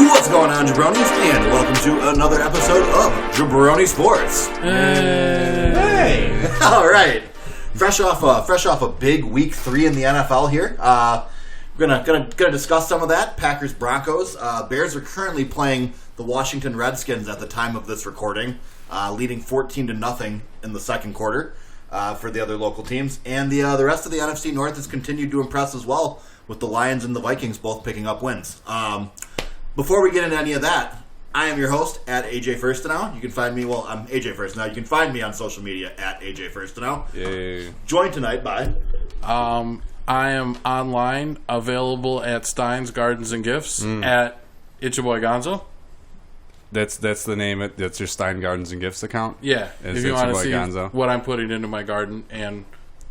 What's going on, jabronis, and welcome to another episode of Jabroni Sports. Hey! All right, fresh off a big week 3 in the NFL here. We're gonna discuss some of that. Packers Broncos. Bears are currently playing the Washington Redskins at the time of this recording, leading 14-0 in the second quarter for the other local teams, and the rest of the NFC North has continued to impress as well, with the Lions and the Vikings both picking up wins. Before we get into any of that, I am your host at AJ Firstenow. You can find me, I'm AJ Firstenow. You can find me on social media at AJ Firstenow. Yay. Joined tonight by... I am online, available at Stein's Gardens and Gifts at It's Your Boy Gonzo. That's the name. That's your Stein Gardens and Gifts account? Yeah. It's if you want to see Gonzo. what I'm putting into my garden and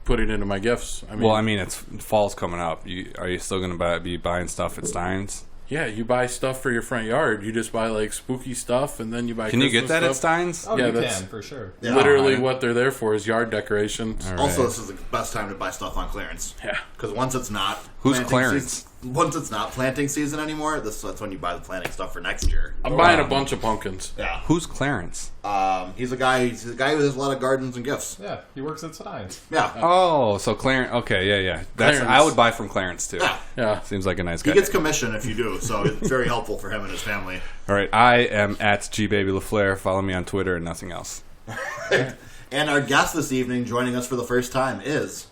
putting into my gifts. It's fall's coming up. Are you still going to be buying stuff at Stein's? Yeah, you buy stuff for your front yard. You just buy like spooky stuff, and then you buy. Can you get that stuff at Stein's? Oh, yeah, you that's can, for sure. Yeah. literally what they're there for is yard decorations. All Also, right. this is the best time to buy stuff on clearance. Yeah. Because once it's not... Who's planting clearance? once it's not planting season anymore, that's when you buy the planting stuff for next year. I'm buying a bunch of pumpkins. Yeah. Who's Clarence? He's a guy who has a lot of gardens and gifts. Yeah, he works at Stein's. Yeah. Oh, so Clarence. Okay, yeah. Clarence. I would buy from Clarence too. Yeah. Yeah. Seems like a nice He guy. gets commission if you do, so it's very helpful for him and his family. All right, I am at GBabyLaFleur. Follow me on Twitter and nothing else. And our guest this evening, joining us for the first time, is...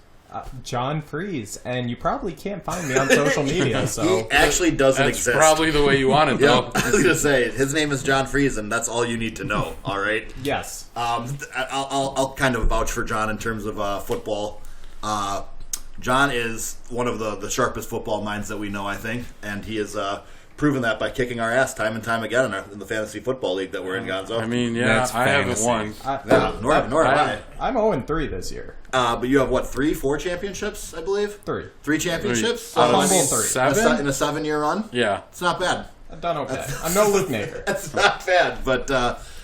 John Frese, and you probably can't find me on social media, so... He actually doesn't That's exist. probably the way you want it, though. Yep. I was going to say, his name is John Frese, and that's all you need to know, all right? Yes. I'll kind of vouch for John in terms of football. John is one of the sharpest football minds that we know, I think, and he has proven that by kicking our ass time and time again in the fantasy football league that we're in, Gonzo. I mean, yeah, That's I haven't fantasy. won. Yeah, nor have I. I'm 0-3 this year. But you have, 4 championships, I believe? 3. 3 championships? Three. I'm I humble mean, 3. Seven? in a 7-year run? Yeah. It's not bad. I've done okay. I'm no Luke Nader. That's not bad, but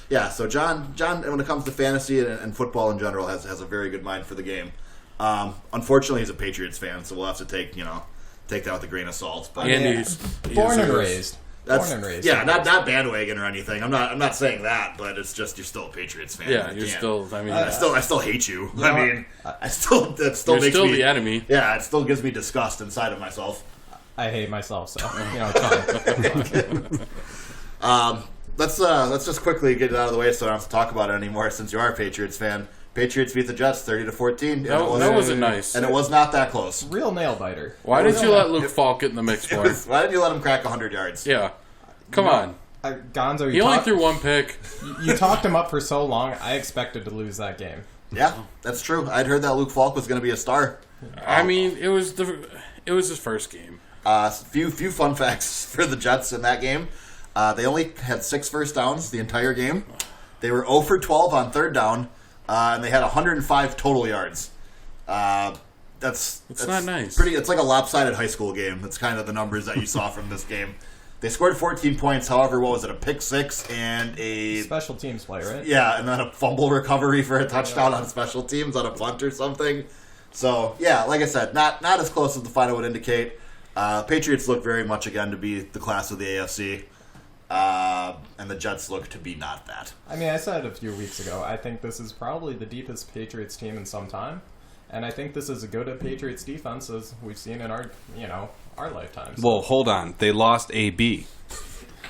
yeah. So John, when it comes to fantasy and football in general, has a very good mind for the game. Unfortunately, he's a Patriots fan, so we'll have to take that with a grain of salt. But And Yeah. he's Born and raised. that's Born and raised. yeah, not bandwagon or anything. I'm not saying that, but it's just you're still a Patriots fan. Yeah, You you're can't. still. I mean, I still hate you. know I what? mean, that still you're makes still me the enemy. Yeah, it still gives me disgust inside of myself. I hate myself, so, it's fine. Let's just quickly get it out of the way so I don't have to talk about it anymore. Since you are a Patriots fan, Patriots beat the Jets 30-14. That wasn't nice. And it was not that close. Real nail biter. Why did you let Luke Falk get in the mix, boy? Why didn't you let him crack 100 yards? Yeah. Come on. Gonzo, He only threw one pick. You talked him up for so long, I expected to lose that game. Yeah, that's true. I'd heard that Luke Falk was going to be a star. I mean, it was his first game. Few fun facts for the Jets in that game. They only had 6 first downs the entire game. They were 0 for 12 on third down, and they had 105 total yards. That's not nice. It's like a lopsided high school game. That's kind of the numbers that you saw from this game. They scored 14 points. However, what was it? A pick 6 and a Special teams play, right? and then a fumble recovery for a touchdown on special teams on a punt or something. So yeah, like I said, not as close as the final would indicate. Patriots look very much again to be the class of the AFC, and the Jets look to be not that. I mean, I said a few weeks ago, I think this is probably the deepest Patriots team in some time. And I think this is as good a Patriots defense as we've seen in our lifetimes. Well, hold on. They lost AB.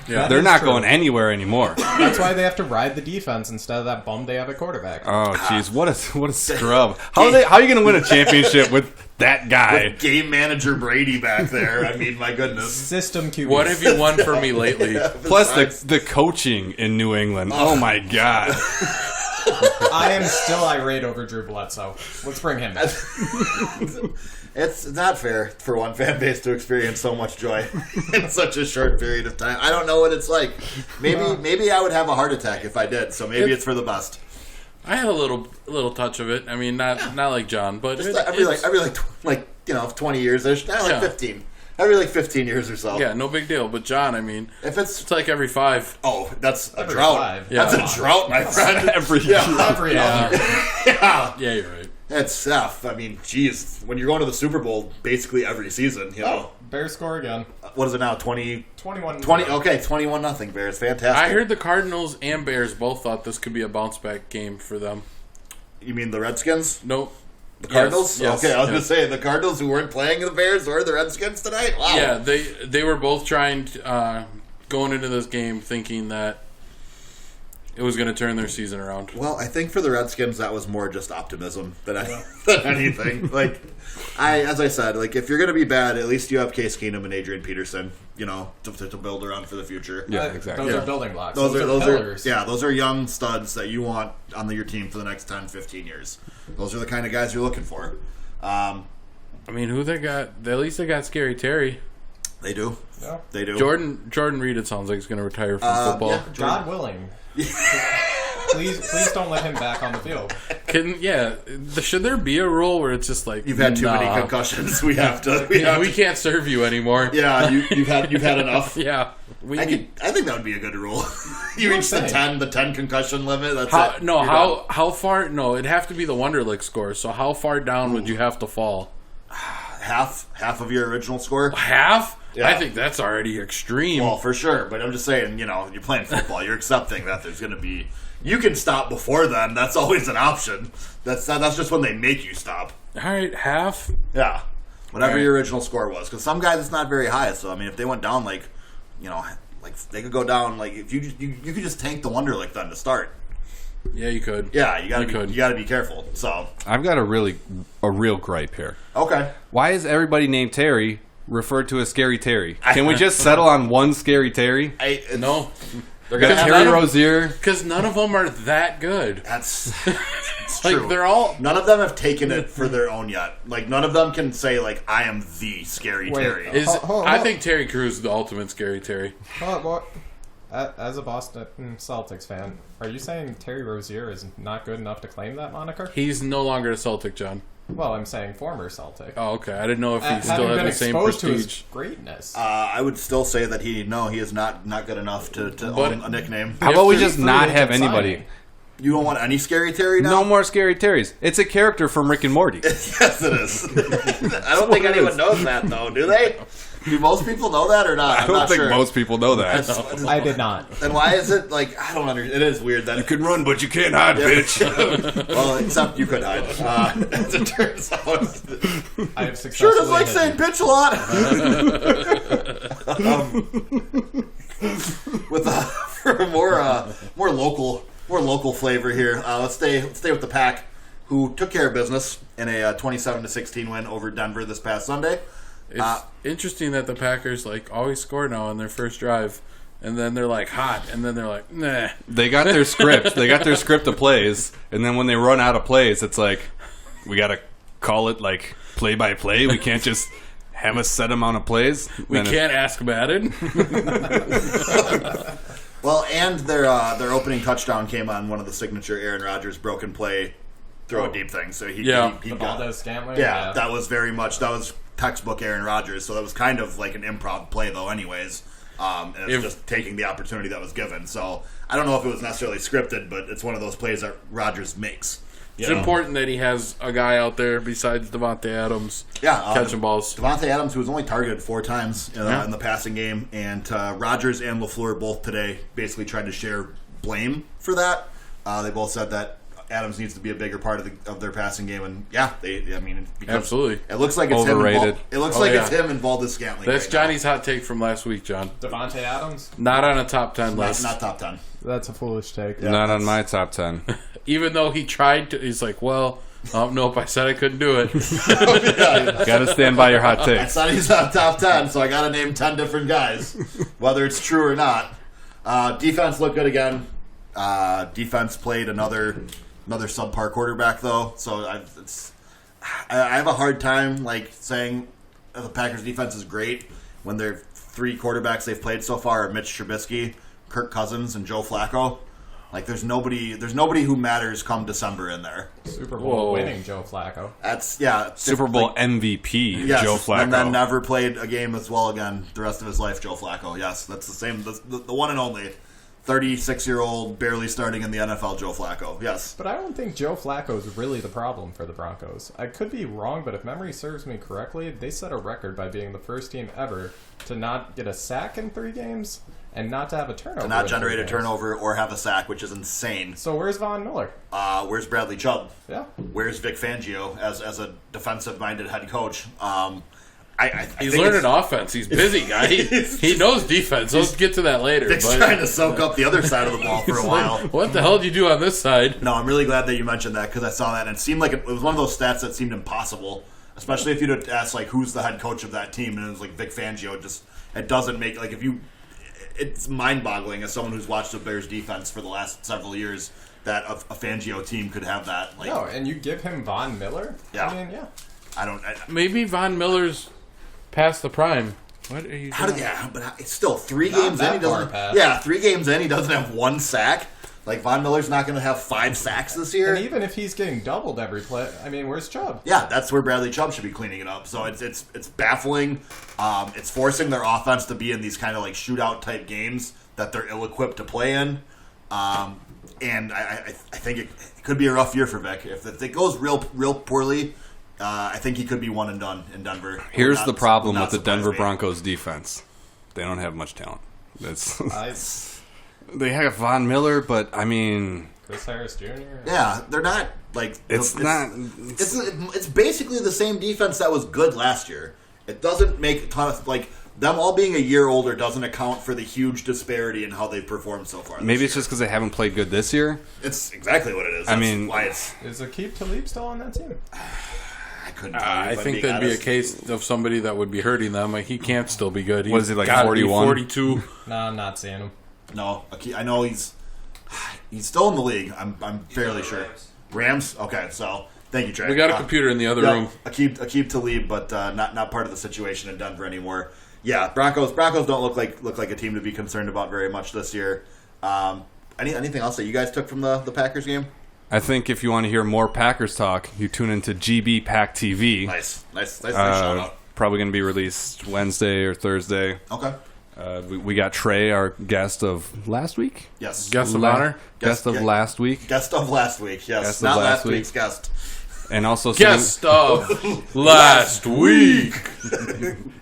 Yeah. They're is not true. going anywhere anymore. That's why they have to ride the defense instead of that bum they have at quarterback. Oh, jeez, what a scrub! How are you going to win a championship with that guy? With game manager Brady back there, I mean, my goodness. System QB. What have you won for me lately? Plus the coaching in New England. Oh my God! I am still irate over Drew Bledsoe. Let's bring him back. It's not fair for one fan base to experience so much joy in such a short period of time. I don't know what it's like. Maybe I would have a heart attack if I did. So maybe it's for the best. I had a little touch of it. I mean, not like John, but Just every 20 years. There's not like 15. Every 15 years or so. yeah, no big deal. But John, I mean, If it's it's like every 5. that's a Every drought. 5. Yeah. That's a drought, my friend. Every Every Yeah, Yeah. yeah, you're right. It's I mean, geez, when you're going to the Super Bowl basically every season, you know. Bears score again. What is it now? 21. 20. Okay, 21-0 Bears. Fantastic. I heard the Cardinals and Bears both thought this could be a bounce back game for them. You mean the Redskins? Nope. The Cardinals? Yes, Okay, I was yes. going to say the Cardinals who weren't playing the Bears or the Redskins tonight? Wow. Yeah, they were both trying going into this game thinking that it was going to turn their season around. Well, I think for the Redskins that was more just optimism than anything. Like, as I said, like if you're going to be bad, at least you have Case Keenum and Adrian Peterson, you know, to build around for the future. Yeah, exactly. Those are building blocks. Those are pillars. those are young studs that you want on your team for the next 10, 15 years. Those are the kind of guys you're looking for. I mean, who they got? At least they got Scary Terry. They do. Yeah. They do. Jordan Reed, it sounds like he's going to retire from football. Yeah, God willing. Please don't let him back on the field. Should there be a rule where it's just like You've had too many concussions. We have to. We can't serve you anymore. Yeah, you've had enough. Yeah, I think that would be a good rule. You reach the 10 concussion limit. That's it. No, how far? No, it'd have to be the Wonderlic score. So how far down would you have to fall? Half of your original score. Half? Yeah. I think that's already extreme. Well, for sure. But I'm just saying, you know, you're playing football. You're accepting that there's going to be. You can stop before then. That's always an option. That's just when they make you stop. All right, half. Yeah, whatever Right. your original score was. Because some guys it's not very high. So I mean, if they went down like they could go down like if you could just tank the Wonderlic then to start. Yeah, you could. Yeah, you got to be careful. So I've got a real gripe here. okay. Why is everybody named Terry referred to as Scary Terry? Can we just settle on one Scary Terry? No. They're We got gonna Terry have Rozier. Because none of them are that good. That's it's Like, true. they're all... None of them have taken it for their own yet. Like none of them can say like I am the Scary Wait. Terry. I think Terry Crews is the ultimate Scary Terry. As a Boston Celtics fan, are you saying Terry Rozier is not good enough to claim that moniker? He's no longer a Celtic, John. Well, I'm saying former Celtic. Oh, okay. I didn't know if he Having still had been the same exposed to prestige. his greatness. I would still say that he is not good enough to own a nickname. How about we If just free not agent have anybody? signing. You don't want any Scary Terry now? No more Scary Terrys. It's a character from Rick and Morty. Yes, it is. I don't think anyone knows that though, do they? Do most people know that or not? I don't think most people know that. I did not. Then why is it like I don't understand? It is weird that You can run, but you can't hide, bitch. well, except you could hide. As it turns out, I have sure successfully does like saying hidden. bitch a lot. For a more local flavor here, let's stay with the Pack, who took care of business in a 27-16 win over Denver this past Sunday. It's interesting that the Packers like always score now on their first drive, and then they're like hot, and then they're like, nah. They got their script. They got their script of plays, and then when they run out of plays, it's like we got to call it like play by play. We can't just have a set amount of plays. We can't ask Madden. Well, and their opening touchdown came on one of the signature Aaron Rodgers broken play throw a deep thing. So he got Vontaze Scantling? Yeah, that was textbook Aaron Rodgers. So that was kind of like an improv play though anyways. And it's just taking the opportunity that was given. So I don't know if it was necessarily scripted, but it's one of those plays that Rodgers makes. It's important that he has a guy out there besides Devontae Adams catching balls. Devontae Adams, who was only targeted 4 times in the passing game, and Rodgers and LaFleur both today basically tried to share blame for that. They both said that Adams needs to be a bigger part of their passing game, and absolutely, it looks like it's overrated. It's him involved with Scantling. That's right Johnny's hot take from last week, John. Devontae Adams? Not on a top 10 list. Not top 10. That's a foolish take. Not on my top 10. Even though he tried to, he's like, well, nope, I said I couldn't do it. Got to stand by your hot I takes. said he's not top 10, so I got to name 10 different guys, whether it's true or not. Defense looked good again. Defense played another subpar quarterback though, so I have a hard time like saying the Packers defense is great when their 3 quarterbacks they've played so far are Mitch Trubisky, Kirk Cousins, and Joe Flacco. Like there's nobody who matters come December in there. Super Bowl winning Joe Flacco. Super Bowl MVP Joe Flacco. And then never played a game as well again the rest of his life. Joe Flacco. Yes, that's the same. The one and only. 36-year-old, barely starting in the NFL, Joe Flacco. Yes. But I don't think Joe Flacco is really the problem for the Broncos. I could be wrong, but if memory serves me correctly, they set a record by being the first team ever to not get a sack in 3 games and not to have a turnover. To not in generate 3 a games. turnover or have a sack, which is insane. So where's Von Miller? Where's Bradley Chubb? Yeah. Where's Vic Fangio as a defensive-minded head coach? He's learning offense. He's busy, guy. He knows defense. Let's get to that later. Vic's trying to soak up the other side of the ball for a while. What the hell did you do on this side? No, I'm really glad that you mentioned that because I saw that and it seemed like it was one of those stats that seemed impossible, especially if you'd have asked like who's the head coach of that team and it was like Vic Fangio. Just it doesn't make like if you. It's mind-boggling as someone who's watched the Bears defense for the last several years that a Fangio team could have that. Like, No, and you give him Von Miller? Yeah. I mean, yeah. I don't. Maybe Von Miller's past the prime. What are you doing? But it's still 3 Not games in. that He far doesn't. past. Yeah, 3 games in, he doesn't have 1 sack. Like Von Miller's not going to have 5 sacks this year. And even if he's getting doubled every play, I mean, where's Chubb? Yeah, that's where Bradley Chubb should be cleaning it up. So it's baffling. It's forcing their offense to be in these kind of like shootout type games that they're ill-equipped to play in. And I think it could be a rough year for Vic if it goes real poorly. I think he could be one and done in Denver. Here's the problem Not with the surprise Denver me. Broncos defense. They don't have much talent. That's I, they have Von Miller, but I mean, Chris Harris Jr.? Yeah, they're not like it's not. It's basically the same defense that was good last year. It doesn't make a ton of like them all being a year older doesn't account for the huge disparity in how they've performed so far. Maybe this it's just because they haven't played good this year. It's exactly what it is. I That's mean- why it's. Is Aqib Talib still on that team? I couldn't. Tell you, I if I'm think being that'd be a honest. case of somebody that would be hurting them. Like, he can't still be good. What is he, like, gotta be 41? 42. Nah, I'm not seeing him. No, I know he's still in the league. I'm fairly sure. Rams. Okay, so thank you, Trey. We got a computer in the other room. Aqib Talib, but not part of the situation in Denver anymore. Yeah, Broncos don't look like a team to be concerned about very much this year. Anything else that you guys took from the Packers game? I think if you want to hear more Packers talk, you tune into GB Pack TV. Nice shout out. Probably going to be released Wednesday or Thursday. Okay. We got Trey, our guest of last week. Yes. Guest of honor. Guest of yeah. last week. Guest of last week. Yes. Guest of Not last last week. week's guest. And also Guest of last week.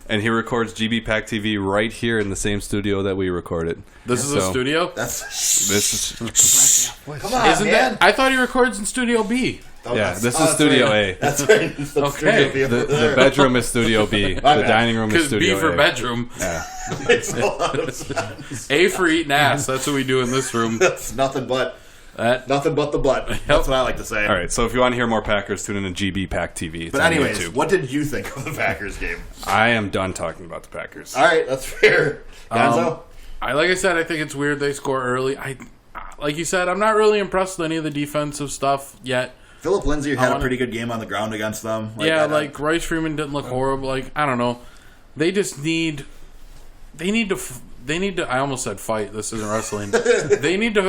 and he records GB Pack TV right here in the same studio that we recorded. This is a So, studio? This This is come on, Isn't man. that? I thought he records in Studio B. Oh, yeah. that's- This oh, is that's Studio right. A. That's right. It's the Okay. studio over The there. bedroom is Studio B. The bad. dining room is Because Studio B for A. bedroom. Makes a lot of sense. A for eating ass. That's what we do in this room. That's nothing but That the butt. That's what I like to say. All right, so if you want to hear more Packers, tune in to GB Pack TV. It's But on anyways, YouTube. what did you think of the Packers game? I am done talking about the Packers. All right, that's fair. Gonzo? like I said, I think it's weird they score early. Like you said, I'm not really impressed with any of the defensive stuff yet. Philip Lindsay had a wanna- pretty good game on the ground against them. Rice Freeman didn't look horrible. Like, I don't know. They just need. They need to. I almost said fight. This isn't wrestling. They need to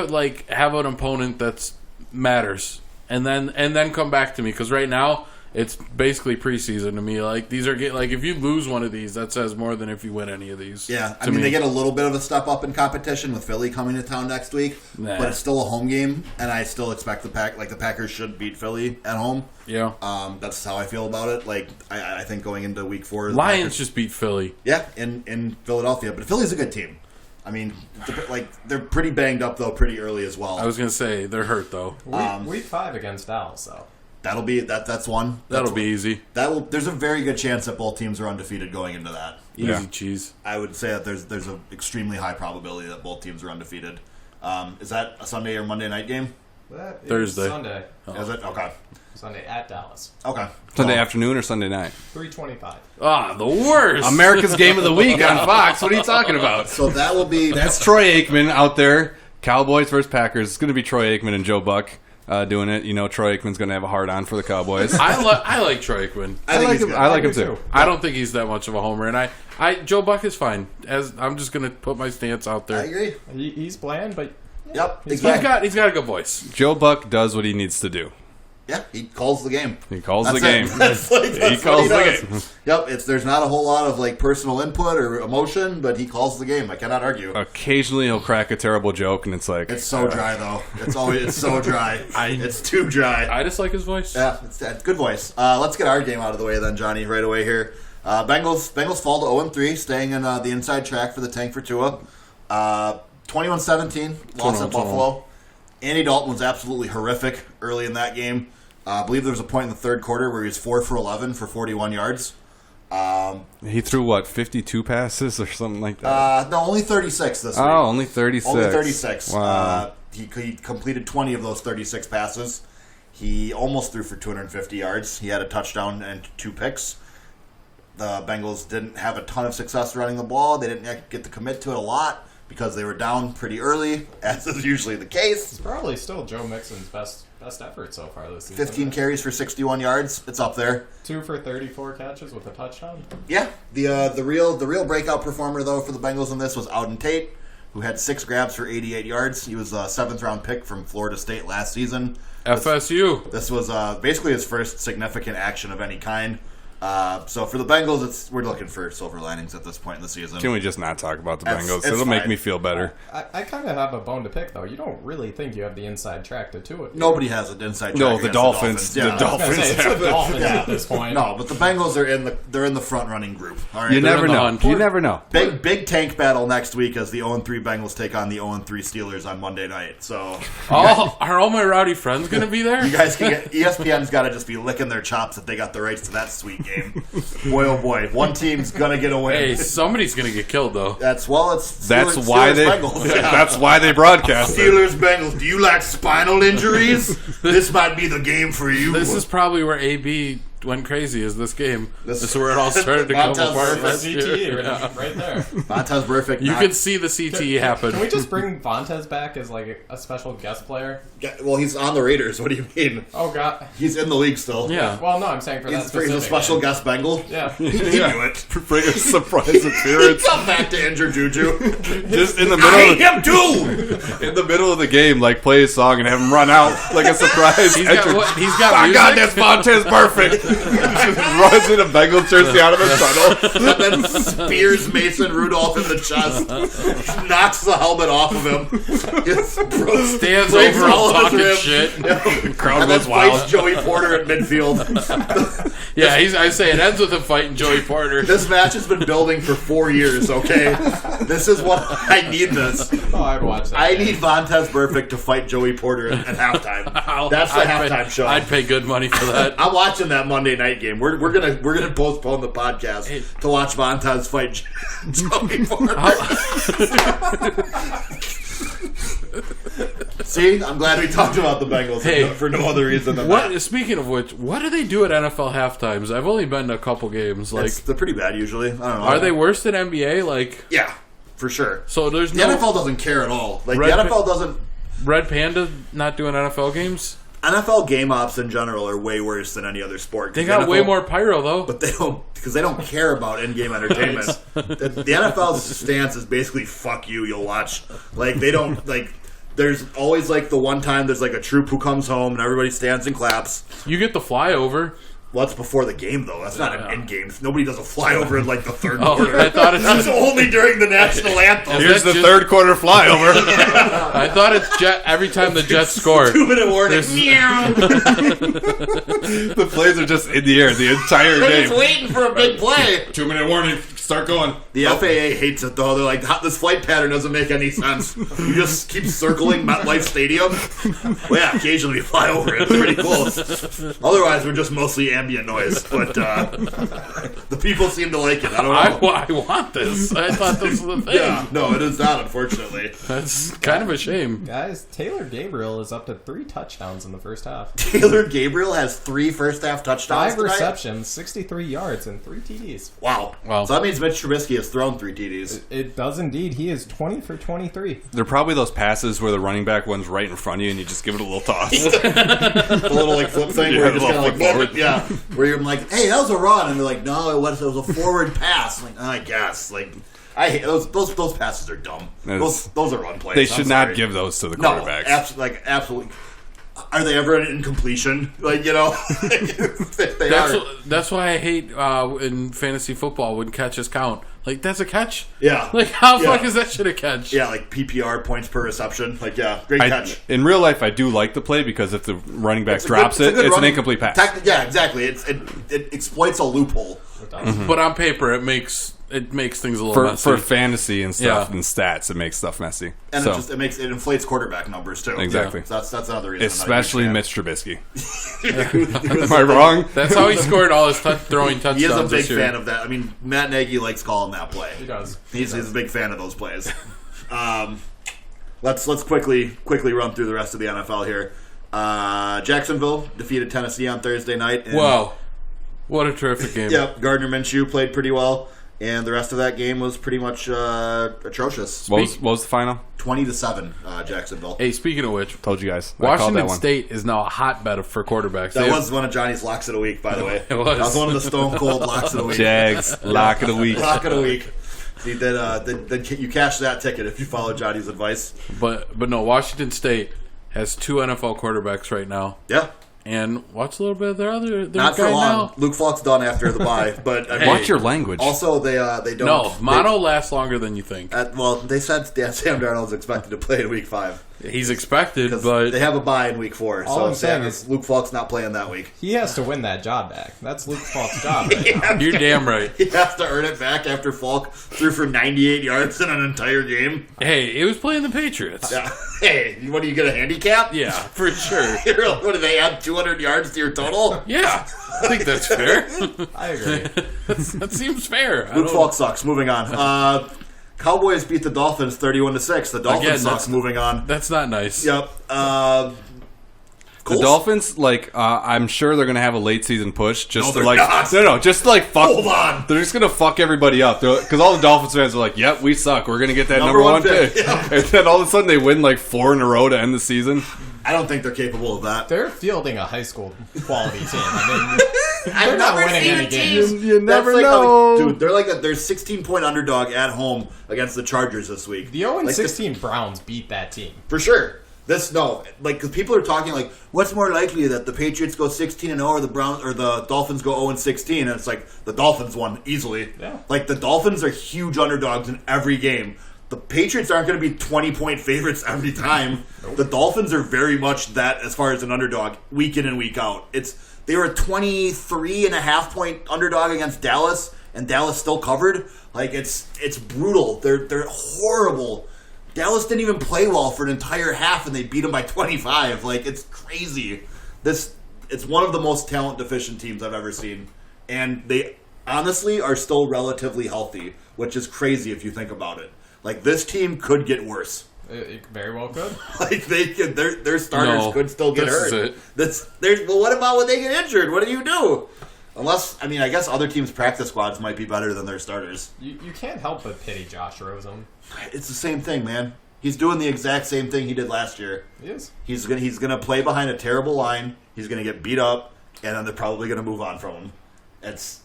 have an opponent that matters, and then come back to me, because right now it's basically preseason to me. Like, these are if you lose one of these, that says more than if you win any of these. Yeah, I to mean, me. they get a little bit of a step up in competition with Philly coming to town next week, Nah. but it's still a home game, and I still expect the Packers should beat Philly at home. Yeah. That's how I feel about it. Like, I think going into week 4, the Lions Packers- just beat Philly. yeah, in Philadelphia, but Philly's a good team. I mean, they're pretty banged up though, pretty early as well. I was gonna say they're hurt though. Week 5 against Dallas, though. That'll be that's one. That'll be easy. There's a very good chance that both teams are undefeated going into that. Easy Yeah. cheese. I would say that there's an extremely high probability that both teams are undefeated. Is that a Sunday or Monday night game? That is Thursday. Sunday. Is it? Okay. Sunday at Dallas. Okay. Sunday Well, afternoon or Sunday night? 3:25. Ah, the worst. America's Game of the Week on Fox. What are you talking about? So that will be That's Troy Aikman out there. Cowboys versus Packers. It's going to be Troy Aikman and Joe Buck doing it. You know, Troy Aikman's going to have a hard on for the Cowboys. I like Troy Aikman. I think he's good. I like him do too. too. I don't think he's that much of a homer, and Joe Buck is fine. As I'm just gonna put my stance out I there. agree. He's bland, but Yep. He's Exactly. He's got a good voice. Joe Buck does what he needs to do. Yeah, he calls the game. He calls That's the game. it. That's like, He that's calls what the does. game. Yep, there's not a whole lot of like personal input or emotion, but he calls the game. I cannot argue. Occasionally he'll crack a terrible joke, and it's like... It's so dry, though. It's so dry. It's too dry. I just like his voice. Yeah, it's good voice. Let's get our game out of the way then, Johnny, right away here. Bengals fall to 0-3, staying in the inside track for the tank for Tua. 21-17, loss at Buffalo. Andy Dalton was absolutely horrific early in that game. I believe there was a point in the third quarter where he was 4 for 11 for 41 yards. He threw, 52 passes or something like that? No, only 36 this week. Oh, only 36. Only 36. Wow. He completed 20 of those 36 passes. He almost threw for 250 yards. He had a touchdown and 2 picks. The Bengals didn't have a ton of success running the ball. They didn't get to commit to it a lot because they were down pretty early, as is usually the case. It's probably still Joe Mixon's best effort so far this season. 15 carries for 61 yards. It's up there. 2 for 34 catches with a touchdown. Yeah. The real breakout performer, though, for the Bengals in this was Auden Tate, who had 6 grabs for 88 yards. He was a 7th-round pick from Florida State last season. FSU. This was basically his first significant action of any kind. So for the Bengals, we're looking for silver linings at this point in the season. Can we just not talk about the Bengals? It's It'll make fine. me feel better. I kind of have a bone to pick, though. You don't really think you have the inside track to it. Nobody has an inside track. No, against the Dolphins. Yeah. The Dolphins. It's have the it. Dolphins at this point. No, but the Bengals are they're in the front running group. All right, You never on the know. hunt. You never know. Big tank battle next week as the 0-3 Bengals take on the 0-3 Steelers on Monday night. So Are all my rowdy friends going to be there? you guys can get ESPN's got to just be licking their chops if they got the rights to that sweet game. Boy, oh boy, one team's gonna get a win. Hey, somebody's going to get killed, though. That's Steelers, That's why they. Bengals. Yeah. That's why they broadcast it. Steelers Bengals. Do you lack spinal injuries? This might be the game for you. This is probably where AB went crazy, is this game. This is where it all started to come Vontaze apart. Burfict. last CTE year. right there. Vontaze Burfict. You could see the CTE happen. Can we just bring Vontaze back as like a special guest player? Well, he's on the Raiders. What do you mean? Oh God. He's in the league still. Yeah. Well, no, I'm saying for that He's specific a special game. guest Bengal. Yeah. He knew it. Bring a surprise appearance. Come back to injure Juju. Just in the I middle. hate him too. In the middle of the game, play a song and have him run out like a surprise. He's got, entrance. he's got My music? God, that's Vontaze Burfict. Just runs in a Bengal jersey out of the tunnel. And then spears Mason Rudolph in the chest. Knocks the helmet off of him. Stands breaks over him all of his talking ribs. shit. Yeah. Crowd And then goes wild. fights Joey Porter at midfield. Yeah, I say it ends with him fighting Joey Porter. This match has been building for 4 years, okay? This is what I need this. Oh, I'd watch that. I game. need Vontaze Burfict to fight Joey Porter at halftime. That's the halftime show. I'd pay good money for that. I'm watching that Monday night game. We're gonna postpone the podcast to watch Vontaze fight Joey Porter. See, I'm glad we talked about the Bengals for no other reason than that. Speaking of which, what do they do at NFL halftimes? I've only been to a couple games. They're pretty bad usually. I don't know. Are they worse than NBA? Yeah, for sure. So there's The no NFL doesn't care at all. The Red NFL doesn't. Red Panda not doing NFL games. NFL game ops in general are way worse than any other sport. They got way more pyro though. But they don't, because they don't care about in-game entertainment. The NFL's stance is basically "fuck you." You'll watch. They don't There's always the one time there's a troop who comes home and everybody stands and claps. You get the flyover. Well, that's before the game though. That's not an in-game. Nobody does a flyover in the third quarter. I thought it's That's only during the national anthem. Here's the just- third quarter flyover. I thought it's every time the Jets score. 2-minute warning. Meow. The plays are just in the air the entire They're just game. waiting for a big play. 2-minute warning. Start going. The FAA hates it though. They're like, this flight pattern doesn't make any sense. You just keep circling MetLife Stadium. Well, yeah, occasionally we fly over it. It's pretty close. Otherwise, we're just mostly ambient noise. But the people seem to like it. I don't know. I want this. I thought this was the thing. Yeah, no, it is not, unfortunately. That's kind of a shame. Guys, Taylor Gabriel is up to 3 touchdowns in the first half. Taylor Gabriel has 3 first-half touchdowns 5 tonight? receptions, 63 yards, and 3 TDs. Wow. Wow. So that means Mitch Trubisky has thrown 3 TDs. It does indeed. He is 20 for 23. They're probably those passes where the running back one's right in front of you and you just give it a little toss. The little flip thing where Yeah, you're just a kind little of flip forward. yeah, where you're like, hey, that was a run, and they're like, no, it was a forward pass. I'm like, I guess. I hate those passes are dumb. Those are run plays. They should I'm not sorry. give those to the No, quarterbacks. absolutely. Are they ever an incompletion? Like, they are. That's why I hate in fantasy football when catches count. Like, that's a catch? Yeah. Like, how the fuck is that shit a catch? Yeah, like PPR, points per reception. Like, great catch. In real life, I do like the play because if the running back drops it's an incomplete pass. Yeah, exactly. It exploits a loophole. But on paper, it makes things a little messy. For fantasy and stuff and stats, it makes stuff messy. And it inflates quarterback numbers too. Exactly. So that's another reason. Especially Mitch Trubisky. Am I wrong? That's how he scored all his throwing touchdowns. He is a big this year. fan of that. I mean, Matt Nagy likes calling that play. He does. He's a big fan of those plays. Let's quickly run through the rest of the NFL here. Jacksonville defeated Tennessee on Thursday night. Wow. What a terrific game. Yep, Gardner Minshew played pretty well, and the rest of that game was pretty much atrocious. What was the final? 20-7, Jacksonville. Hey, speaking of which, Told you guys. I called that Washington one. State is now a hotbed for quarterbacks. That was one of Johnny's locks of the week, by the way. It was. That was one of the stone cold locks of the week. Jags, lock of the week. Lock of the week. See, then you cash that ticket if you follow Johnny's advice. But no, Washington State has 2 NFL quarterbacks right now. Yeah. And watch a little bit of their Not guy for long. now. Luke Falk's done after the bye, but I mean, Watch your language. also they don't. No, mono lasts longer than you think. They said Sam Darnold's expected to play in Week 5. He's expected, but They have a bye in Week 4, All so I'm saying is- Luke Falk's not playing that week. He has to win that job back. That's Luke Falk's job right now. you're damn right. He has to earn it back after Falk threw for 98 yards in an entire game. Hey, it was playing the Patriots. Yeah. Hey, what do you get a handicap? Yeah, for sure. What do they add 200 yards to your total? Yeah, I think that's fair. I agree. That seems fair. Luke Falk sucks. Moving on. Cowboys beat the Dolphins 31-6. The Dolphins Again, sucks. Moving on. That's not nice. Yep. The Dolphins, I'm sure they're going to have a late season push. Just No, to they're not. just to fuck. Hold on. They're just going to fuck everybody up. Because all the Dolphins fans are like, yep, we suck. We're going to get that Number number one one pick. pick. Yeah. And then all of a sudden they win 4 in a row to end the season. I don't think they're capable of that. They're fielding a high school quality team. I mean, they're not never winning seen any a games. team. You never That's know. dude, they're they're 16-point underdog at home against the Chargers this week. The 0-16 Browns beat that team. For sure. Because people are talking what's more likely that the Patriots go 16-0 or the Browns or the Dolphins go 0-16, and it's the Dolphins won easily. Yeah. The Dolphins are huge underdogs in every game. The Patriots aren't going to be 20-point favorites every time. Nope. The Dolphins are very much that as far as an underdog, week in and week out. They were a 23.5-point underdog against Dallas, and Dallas still covered. It's brutal. They're horrible. Dallas didn't even play well for an entire half, and they beat them by 25. It's crazy. It's one of the most talent deficient teams I've ever seen, and they honestly are still relatively healthy, which is crazy if you think about it. This team could get worse. It very well could. They could. Their starters could still get hurt. Is it. Well, what about when they get injured? What do you do? Unless, I guess other teams' practice squads might be better than their starters. You can't help but pity Josh Rosen. It's the same thing, man. He's doing the exact same thing he did last year. He is. He's gonna play behind a terrible line. He's gonna get beat up, and then they're probably gonna move on from him. It's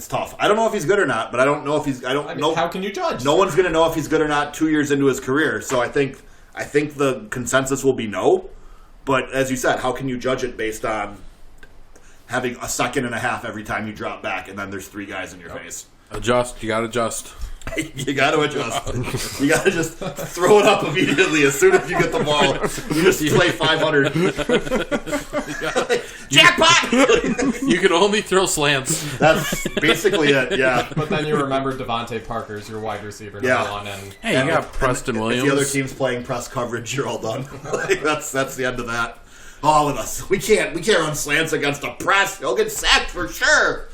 tough. I don't know if he's good or not, but I don't know if he's. I don't know. How can you judge? No one's gonna know if he's good or not 2 years into his career. So I think the consensus will be no. But as you said, how can you judge it based on having a second and a half every time you drop back, and then there's 3 guys in your face? Adjust. You got to adjust. You got to adjust. You got to just throw it up immediately as soon as you get the ball. You just play 500. Jackpot! You can only throw slants. That's basically it, yeah. But then you remember Devontae Parker's your wide receiver number 1. And Hey, you got Preston Williams. If the other team's playing press coverage, you're all done. That's the end of that. Oh, with us, we can't run slants against a press. He'll get sacked for sure.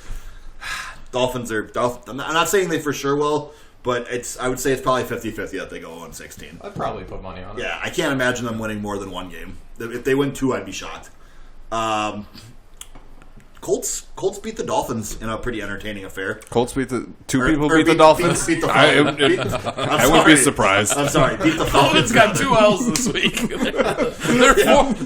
Dolphins. I'm not saying they for sure will, but I would say it's probably 50-50 that they go 0-16. I'd probably put money on it. Yeah, I can't imagine them winning more than 1 game. If they win 2, I'd be shocked. Colts beat the Dolphins in a pretty entertaining affair. Colts beat the people beat the Dolphins. Beat the I would be surprised. I'm sorry. Beat the Falcons. Dolphins got 2 L's this week.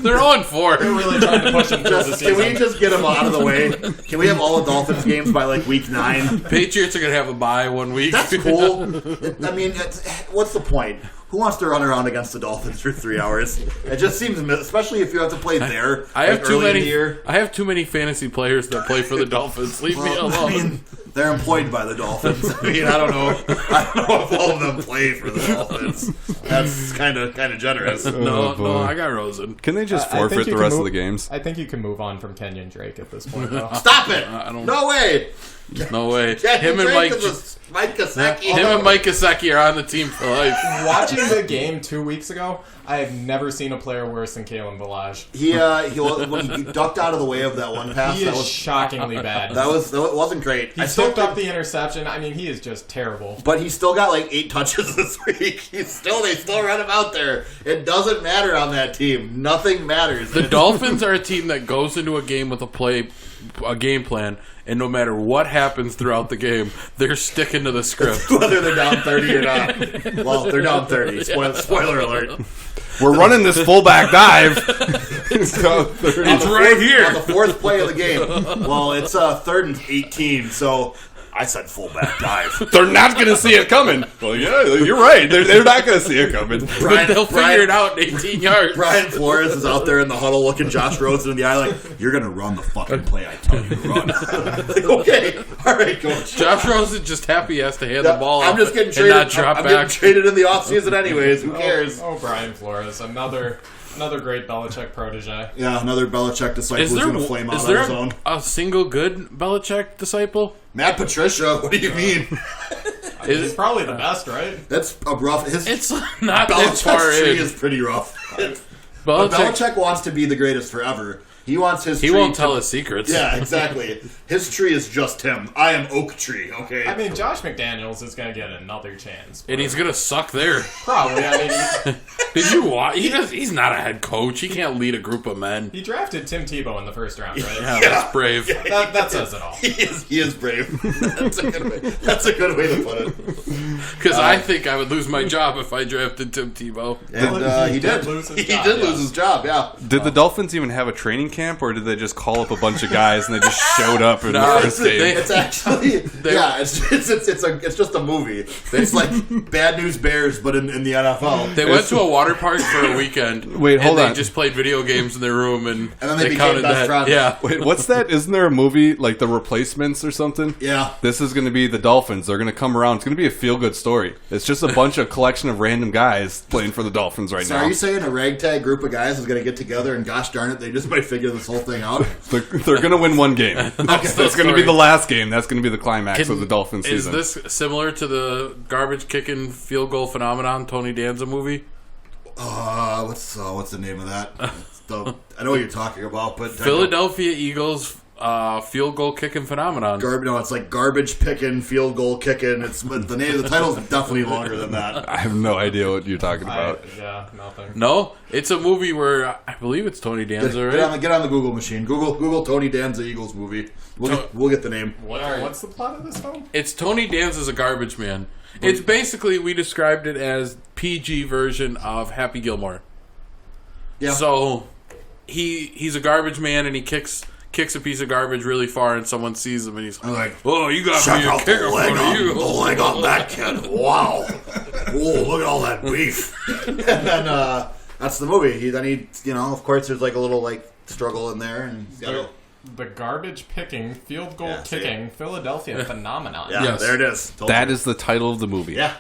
They're on 4. They're really trying to push them through the season. Can we just get them out of the way? Can we have all the Dolphins games by week 9? Patriots are going to have a bye 1 week. That's cool. What's the point? who wants to run around against the Dolphins for 3 hours? It just seems, especially if you have to play there. I have too many. Year. I have too many fantasy players that play for the Dolphins. Leave me alone. I mean, they're employed by the Dolphins. I mean, I don't know if all of them play for the Dolphins. That's kind of generous. No, I got Rosen. Can they just I think forfeit you the can rest of move- the games? I think you can move on from Kenyon Drake at this point, though. Stop it! I don't- No way! No way. Him and Mike Gesicki. Him and Mike Gesicki are on the team for life. Watching the game 2 weeks ago, I have never seen a player worse than Kalen Balazs. When he ducked out of the way of that one pass. He that is was shockingly bad. That wasn't great. He tipped up the interception. I mean, he is just terrible. But he still got like 8 touches this week. They still run him out there. It doesn't matter on that team. Nothing matters. The Dolphins are a team that goes into a game with a game plan, and no matter what happens throughout the game, they're sticking to the script. Whether they're down 30 or not. Well, they're down 30. Spoiler alert. We're running this fullback dive. It's right here. On the 4th play of the game. Well, it's 3rd and 18, so I said fullback dive. They're not going to see it coming. Well, yeah, you're right. They're not going to see it coming. But they'll figure it out in 18 yards. Brian Flores is out there in the huddle looking Josh Rosen in the eye like, you're going to run the fucking play I tell you to run. Like, okay. All right, coach. Josh Rosen's just happy he has to hand the ball I'm off just getting and traded. not drop I'm back. getting traded in the offseason anyways. Who cares? Oh, Brian Flores, another great Belichick protege. Yeah, another Belichick disciple Is who's there, going to flame out is on there his own. a single good Belichick disciple? Matt Patricia, what do you mean? He's probably the best, right? That's a rough. It's not that far Belichick's tree in. is pretty rough. But Belichick wants to be the greatest forever. He wants his tree. He won't tell his secrets. Yeah, exactly. His tree is just him. I am Oak Tree, okay? I mean, Josh McDaniels is going to get another chance. And he's going to suck there. Probably. I mean, Did you watch? He's not a head coach. He can't lead a group of men. he drafted Tim Tebow in the first round, right? Yeah, that's brave. That says it all. He is brave. That's a good way to put it. Because I think I would lose my job if I drafted Tim Tebow. And He he did did. lose his He job, did yeah. lose his job, yeah. Did the Dolphins even have a training camp, or did they just call up a bunch of guys and they just showed up in No, the first game? It's actually it's just a movie. It's like Bad News Bears, but in the NFL. They went to a water park for a weekend. Wait, hold and on. They just played video games in their room, and then they became counted best that. friends. Yeah. Wait, what's that? Isn't there a movie like The Replacements or something? Yeah. This is going to be the Dolphins. They're going to come around. It's going to be a feel-good story. It's just a bunch of collection of random guys playing for the Dolphins right So now. are you saying a ragtag group of guys is going to get together and gosh darn it, they just might figure this whole thing out? They're going to win one game. That's going to be the last game. That's going to be the climax of the Dolphins Is season. this similar to the garbage kicking field goal phenomenon Tony Danza movie? What's the name of that? I know what you're talking about, but Philadelphia Eagles field goal kicking phenomenon. it's like garbage picking, field goal kicking. It's the name. The title's definitely longer than that. I have no idea what you're talking about. Nothing. No, it's a movie where I believe it's Tony Danza, right? Get on the Google machine. Google Tony Danza Eagles movie. We'll get the name. What's the plot of this film? It's Tony Danza's a garbage man. It's basically, we described it as PG version of Happy Gilmore. Yeah. So he's a garbage man and he kicks a piece of garbage really far and someone sees him and he's like, "Oh, you got check me a out kicker the leg for on you." the leg on that kid. Wow. Whoa, look at all that beef. And then that's the movie. Of course, there's like a little like struggle in there, and he's got to. The garbage picking, field goal kicking, Philadelphia phenomenon. Yeah, Yes. there it is. Totally. That is the title of the movie. Yeah.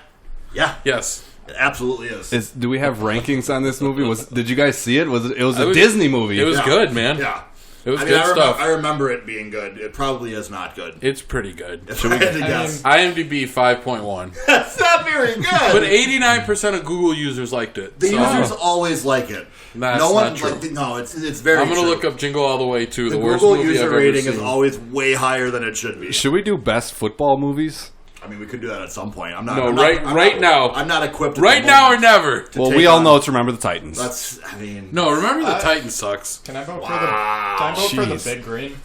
Yes. It absolutely is. Do we have rankings on this movie? Did you guys see it? It was a was- Disney movie. It was good, man. Yeah. It was I good stuff. I remember it being good. It probably is not good. It's pretty good. If I had to guess. IMDb 5.1. That's not very good. But 89% of Google users liked it. The so users always like it. That's no one not true. it's very I'm going to true. look up Jingle All the Way too. The The worst Google movie user I've ever rating seen. is always way higher than it should be. Should we do best football movies? I mean, we could do that at some point. I'm No, not. right now. I'm not equipped. At Right the now or moment never. to Well, take we all on- know it's Remember the Titans. That's. I mean. No, remember the Titan sucks. Can I vote for the Jeez. Big Green?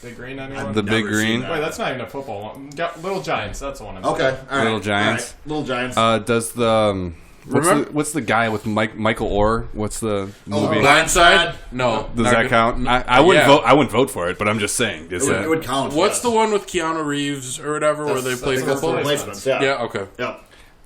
Big Green, anyone? The Big never seen Green. that. Wait, that's not even a football one. Little Giants, that's the one I'm Okay. All right. Little Giants. All right. Little Giants. Does the Remember- what's the guy with Michael Orr? What's the movie? Blindside? No. Does that count? I wouldn't Yeah. vote. I wouldn't vote for it, but I'm just saying. it would count. What's yes. the one with Keanu Reeves or whatever where they I play think that's the football? replacements. Yeah. Yeah, okay. Yeah.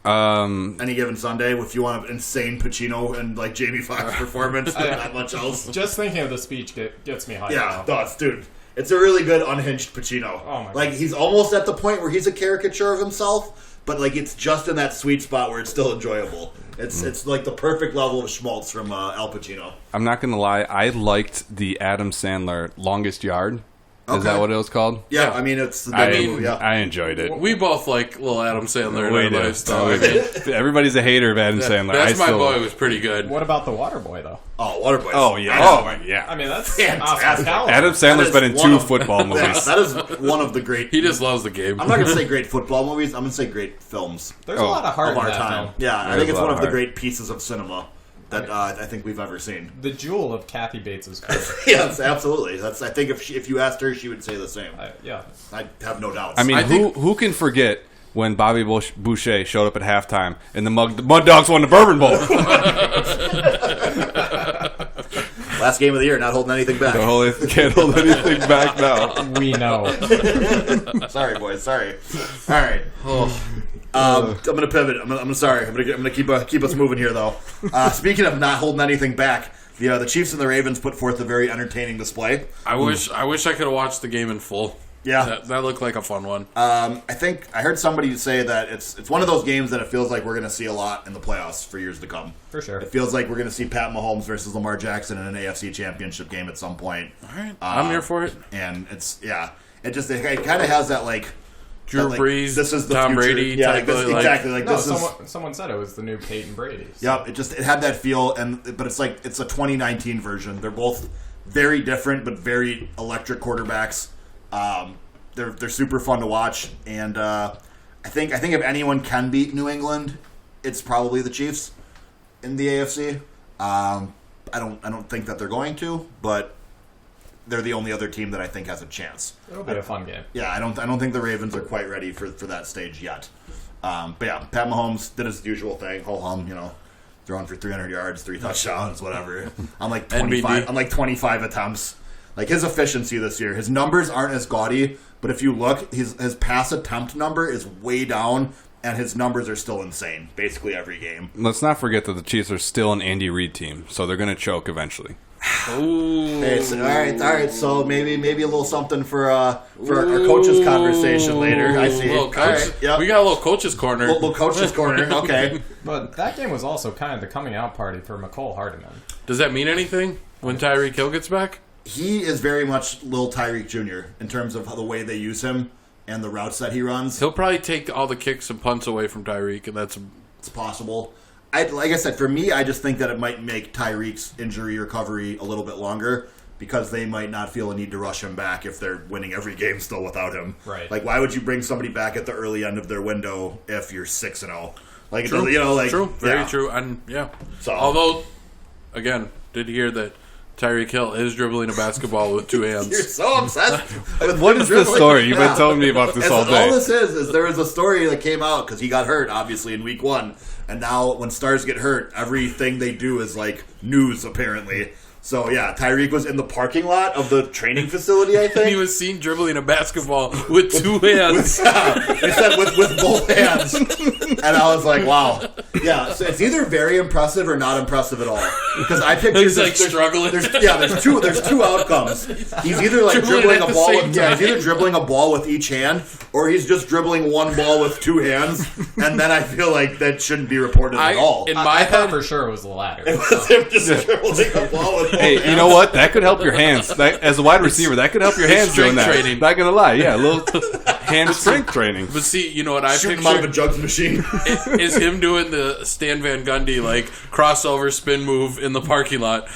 Any given Sunday, if you want an insane Pacino and like Jamie Foxx performance, not much else. Just thinking of the speech gets me hyped. Yeah, thoughts, dude. It's a really good unhinged Pacino. Oh my like God. he's almost at the point where he's a caricature of himself, but like it's just in that sweet spot where it's still enjoyable. It's like the perfect level of schmaltz from Al Pacino. I'm not going to lie. I liked the Adam Sandler Longest Yard. Is that what it was called? Yeah, I mean it's. I enjoyed it. We both like little Adam Sandler. We in do. our lifestyle. Everybody's a hater of Adam Sandler. That's my boy. Was pretty good. What about the Waterboy though? Oh, Waterboy. Oh yeah. Yeah. I mean, that's Fantastic. Oscar caliber. Adam Sandler's been in one 2 of- football Yeah, movies. that is one of the great. He just loves the game. I'm not going to say great football movies. I'm going to say great films There's a lot of heart of in our that time. film. Yeah, I There's think it's a lot one of of the heart. great pieces of cinema that I think we've ever seen. The jewel of Kathy Bates' career. Yes, absolutely. I think if you asked her, she would say the same. Yeah. I have no doubts. I mean, who can forget when Bobby Boucher showed up at halftime and the Mud Dogs won the Bourbon Bowl? last game of the year, not holding anything back. Can't hold anything back now. We know. Sorry, boys. Sorry. All right. I'm gonna pivot. I'm gonna keep us moving here, though. Speaking of not holding anything back, the Chiefs and the Ravens put forth a very entertaining display. I wish I could have watched the game in full. Yeah, that looked like a fun one. I think I heard somebody say that it's one of those games that it feels like we're going to see a lot in the playoffs for years to come. For sure. It feels like we're going to see Pat Mahomes versus Lamar Jackson in an AFC Championship game at some point. All right, I'm here for it. And it kind of has that like Drew This Brees, is the Tom future. Brady, Yeah, type of, exactly. Like No, this is. someone said it was the new Peyton Brady. So. Yep, it had that feel, but it's like it's a 2019 version. They're both very different, but very electric quarterbacks. They're super fun to watch, and I think if anyone can beat New England, it's probably the Chiefs in the AFC. I don't think that they're going to, but they're the only other team that I think has a chance. It'll be a fun game. Yeah, I don't think the Ravens are quite ready for that stage yet. But yeah, Pat Mahomes did his usual thing, ho hum, throwing for 300 yards, 3 touchdowns, whatever. On like 25 attempts. Like his efficiency this year, his numbers aren't as gaudy, but if you look, his pass attempt number is way down, and his numbers are still insane, basically every game. Let's not forget that the Chiefs are still an Andy Reid team, so they're going to choke eventually. Ooh. Hey, so, all right. So maybe a little something for our coaches conversation later. I see. Little All coach, right, yep. We got a little coach's corner. Little coaches corner. Okay. But that game was also kind of the coming out party for McCole Hardiman. Does that mean anything when Tyreek Hill gets back? He is very much little Tyreek Jr. in terms of the way they use him and the routes that he runs. He'll probably take all the kicks and punts away from Tyreek, and that's It's possible. Like I said, for me, I just think that it might make Tyreek's injury recovery a little bit longer because they might not feel a need to rush him back if they're winning every game still without him. Right. Like, why would you bring somebody back at the early end of their window if you're 6-0? Like, true. True, very yeah. true. And yeah. So- Although, again, did hear that Tyreek Hill is dribbling a basketball with 2 hands. You're so obsessed with What is this dribbling. story? You've Yeah. been telling me about this all All day. this is there was a story that came out because he got hurt, obviously, in week 1. And now when stars get hurt, everything they do is like news, apparently. So, yeah, Tyreek was in the parking lot of the training facility, I And he think. was seen dribbling a basketball with 2 hands. They said with both hands. And I was like, wow. Yeah, so it's either very impressive or not impressive at all. Because I pictured He's like struggling. There's two outcomes. He's either like dribbling at a the ball same with he's either time. dribbling a ball with each hand, or he's just dribbling one ball with 2 hands, and then I feel like that shouldn't be reported at all. In I my thought head, for sure it was the latter. It was him just dribbling a ball with both Hey, hands. you know what? That could help your hands. As a wide receiver, that could help your hands doing strength that. training. Not gonna lie, yeah, a little hand strength training. but see, you know what I Shoot him out of a picture jugs machine. is him doing the Stan Van Gundy like crossover spin move in the parking lot.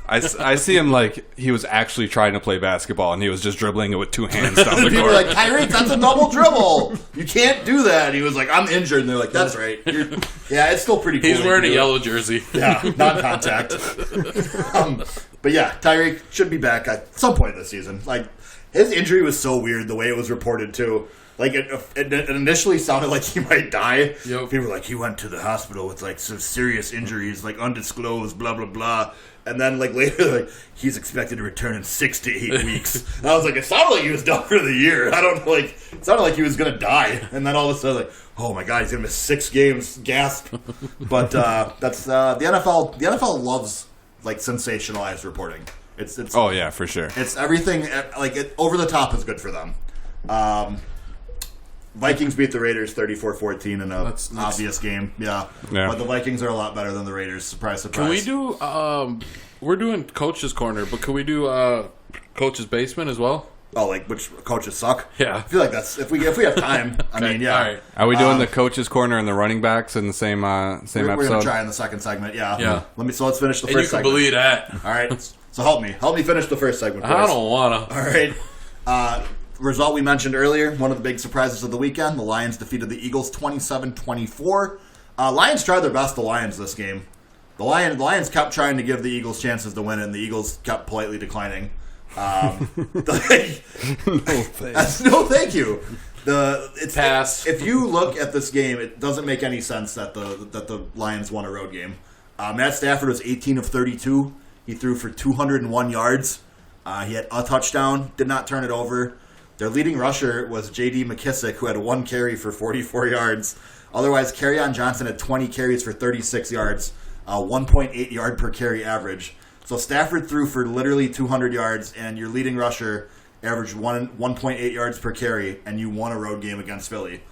I see him like he was actually trying to play basketball and he was just dribbling it with 2 hands down the People were court. like, Tyreek, that's a double dribble. You can't do that. He was like, I'm injured. And they're like, that's right. Yeah, it's still pretty cool. He's that you wearing a do it. yellow jersey. Yeah, non-contact. But yeah, Tyreek should be back at some point this season. Like, his injury was so weird the way it was reported too. Like, it initially sounded like he might die. Yep. People were like, he went to the hospital with, like, some serious injuries, like, undisclosed, blah, blah, blah. And then, like, later, like, he's expected to return in 6 to 8 weeks. And I was like, it sounded like he was done for the year. I don't know, like, it sounded like he was going to die. And then all of a sudden, like, oh, my God, he's going to miss 6 games. Gasp. But that's the NFL. The NFL loves, like, sensationalized reporting. It's Oh, yeah, for sure. It's everything, like, over the top is good for them. Vikings beat the Raiders 34-14 in an obvious game. Yeah. But the Vikings are a lot better than the Raiders. Surprise, surprise. Can we do, we're doing Coach's Corner, but can we do Coach's Basement as well? Oh, like which coaches suck? Yeah. I feel like that's, if we have time, I mean, yeah. All right. Are we doing the coach's corner and the running backs in the same We're episode? going to try in the second segment, yeah. Yeah. Let's finish the And you first can segment. believe that. All right. So help me finish the first segment. I please. don't want to. All right. Result we mentioned earlier, one of the big surprises of the weekend, the Lions defeated the Eagles 27-24. Lions tried their best, the Lions, this game. The Lions kept trying to give the Eagles chances to win it, and the Eagles kept politely declining. No thank you. Pass. If you look at this game, it doesn't make any sense that the Lions won a road game. Matt Stafford was 18 of 32. He threw for 201 yards. He had a touchdown, did not turn it over. Their leading rusher was J.D. McKissick, who had 1 carry for 44 yards. Otherwise, Kerryon Johnson had 20 carries for 36 yards, 1.8 yard per carry average. So Stafford threw for literally 200 yards, and your leading rusher averaged 1.8 yards per carry, and you won a road game against Philly.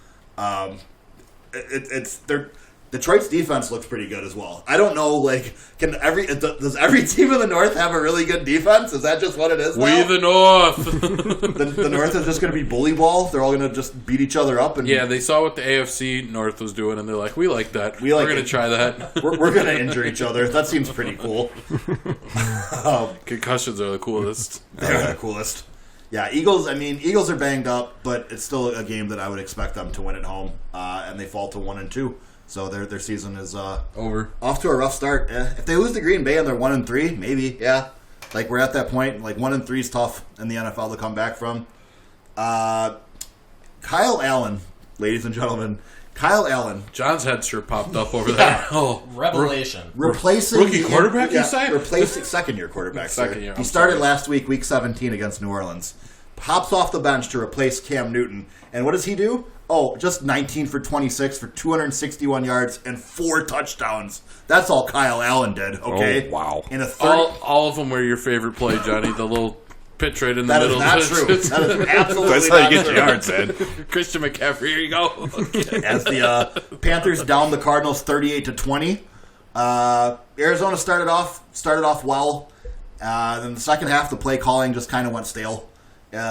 Detroit's defense looks pretty good as well. I don't know, like, does every team in the North have a really good defense? Is that just what it is now? We the North. The North is just going to be bully ball? They're all going to just beat each other up? And Yeah, they saw what the AFC North was doing, and they're like, we like that. We like We're going it. to try that. We're going to injure each other. That seems pretty cool. Concussions are the coolest. They're the coolest. Yeah, Eagles are banged up, but it's still a game that I would expect them to win at home, and they fall to 1-2. So their season is Over. off to a rough start. If they lose to Green Bay and they're 1-3, maybe, yeah. Like, we're at that point. Like, 1-3 is tough in the NFL to come back from. Kyle Allen, ladies and gentlemen. Kyle Allen. John's head sure popped up over there. Oh, Revelation. Replacing Rookie quarterback, you say? Replacing second-year quarterback, sir. Second year, He I'm started sorry. last week, Week 17, against New Orleans. Pops off the bench to replace Cam Newton. And what does he do? Oh, just 19 for 26 for 261 yards and 4 touchdowns. That's all Kyle Allen did, okay? Oh, wow. In a 30... all of them were your favorite play, Johnny. The little pitch right in the That middle. is not true. That is absolutely That's how you not get true. your yards, man. Christian McCaffrey, here you go. As the Panthers downed the Cardinals 38-20. Arizona started off well. Then the second half, the play calling just kind of went stale.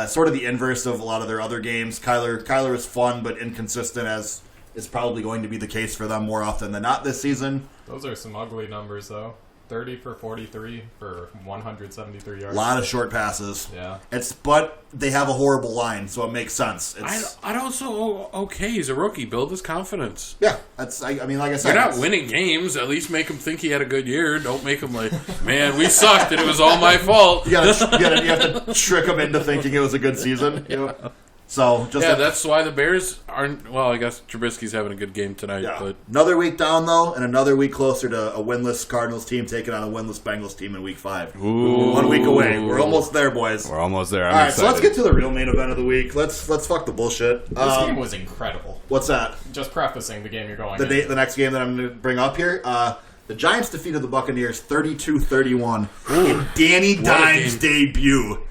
Sort of the inverse of a lot of their other games. Kyler is fun but inconsistent, as is probably going to be the case for them more often than not this season. Those are some ugly numbers, though. 30 for 43 for 173 A yards. lot of short passes. Yeah. But they have a horrible line, so it makes sense. I don't so okay. He's a rookie. Build his confidence. Yeah, I mean, like I said, You're not winning games. At least make him think he had a good year. Don't make him like, man, we sucked and it was all my fault. You have to trick him into thinking it was a good season. You know? So just That's why the Bears aren't. Well, I guess Trubisky's having a good game tonight. yeah. But Another week down though, and another week closer to a winless Cardinals team taking on a winless Bengals team in Week 5. Ooh. 1 week away. We're almost there, boys. We're almost there. I'm All right, excited. so let's get to the real main event of the week. Let's fuck the bullshit. This game was incredible. What's that? Just prefacing the game you're going The next game that I'm going to bring up here. The Giants defeated the Buccaneers 32-31 in Danny Dimes' debut.